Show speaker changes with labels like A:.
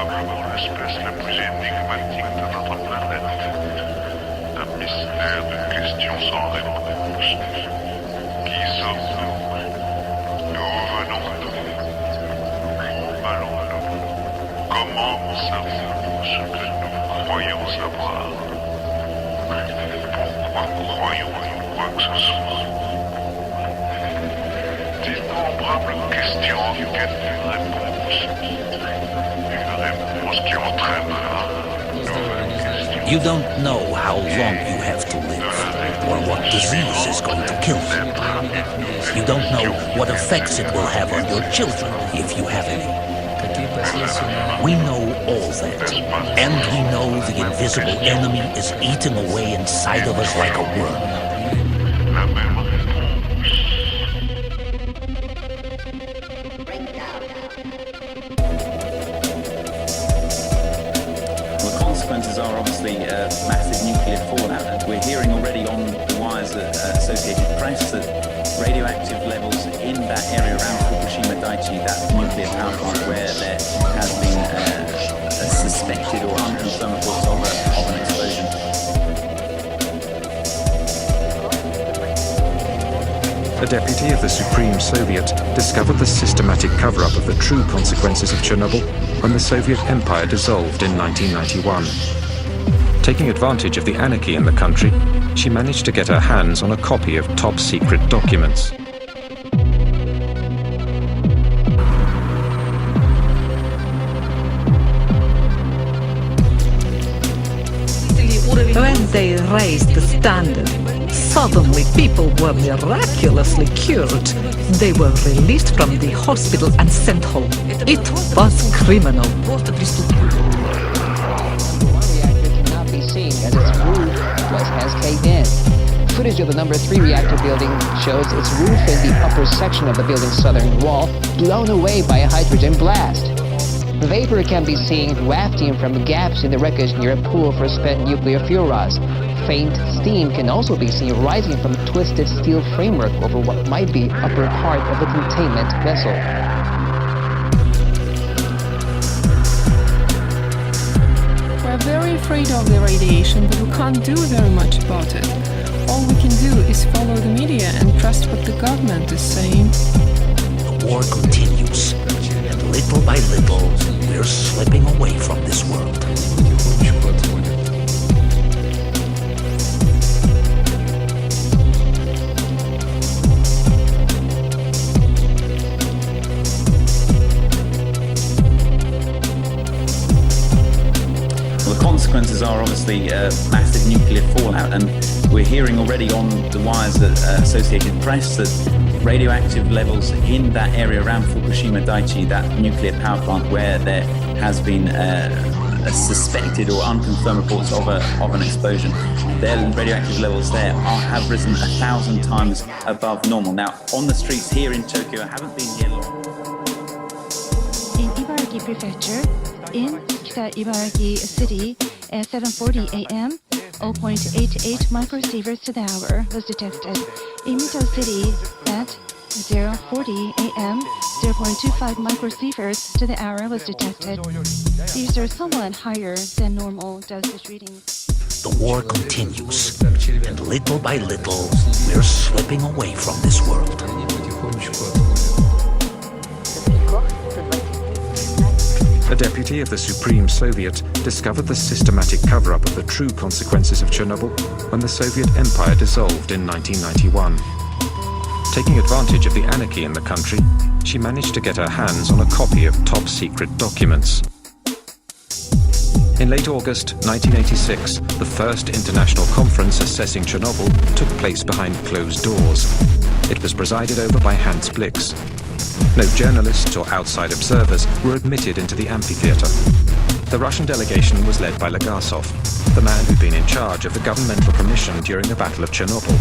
A: probablement l'espèce la plus énigmatique de notre planète. Un mystère de questions sans réponse. Qui sommes-nous? D'où venons-nous? Où allons-nous? Comment savons-nous ce que nous croyons savoir? Pourquoi croyons-nous quoi que ce soit? D'innombrables questions en quête d'une réponse. Une réponse qui entraînera nouvelles questions.
B: You don't know how long you have to live, or what disease is going to kill you. You don't know what effects it will have on your children, if you have any. We know all that, and we know the invisible enemy is eating away inside of us like a worm.
A: La même réponse.
C: Well, the consequences are obviously massive nuclear fallout, and we're hearing already on the wires at Associated Press that radioactive levels in that area around Fukushima Daiichi, that nuclear power plant, where there has been a suspected or unconfirmed reports of an explosion.
D: A deputy of the Supreme Soviet discovered the systematic cover-up of the true consequences of Chernobyl when the Soviet Empire dissolved in 1991. Taking advantage of the anarchy in the country, she managed to get her hands on a copy of top-secret documents.
E: When they raised the standard, suddenly people were miraculously cured. They were released from the hospital and sent home. It was criminal.
F: One reactor cannot be seen as its roof has caved in. Footage of the number 3 reactor building shows its roof in the upper section of the building's southern wall blown away by a hydrogen blast. Vapor can be seen wafting from gaps in the wreckage near a pool for spent nuclear fuel rods. Faint steam can also be seen rising from a twisted steel framework over what might be upper part of the containment vessel.
G: We're very afraid of the radiation, but we can't do very much about it. All we can do is follow the media and trust what the government is saying.
B: The war continues, and little by little, we're slipping away from this world.
C: Well, the consequences are obviously massive nuclear fallout, and we're hearing already on the wires at Associated Press that radioactive levels in that area around Fukushima Daiichi, that nuclear power plant, where there has been a suspected or unconfirmed reports of an explosion, their radioactive levels there have risen 1,000 times above normal. Now, on the streets here in Tokyo, I haven't been here long.
H: In Ibaraki Prefecture, in Kita Ibaraki City, at 7:40 a.m., 0.88 microsieverts to the hour was detected. In Mito City, at 0:40 a.m., 0.25 microsieverts to the hour was detected. These are somewhat higher than normal dosage readings.
B: The war continues, and little by little, we're slipping away from this world.
D: A deputy of the Supreme Soviet discovered the systematic cover-up of the true consequences of Chernobyl when the Soviet Empire dissolved in 1991. Taking advantage of the anarchy in the country, she managed to get her hands on a copy of top-secret documents. In late August 1986, the first international conference assessing Chernobyl took place behind closed doors. It was presided over by Hans Blix. No journalists or outside observers were admitted into the amphitheater. The Russian delegation was led by Legasov, the man who'd been in charge of the governmental commission during the Battle of Chernobyl.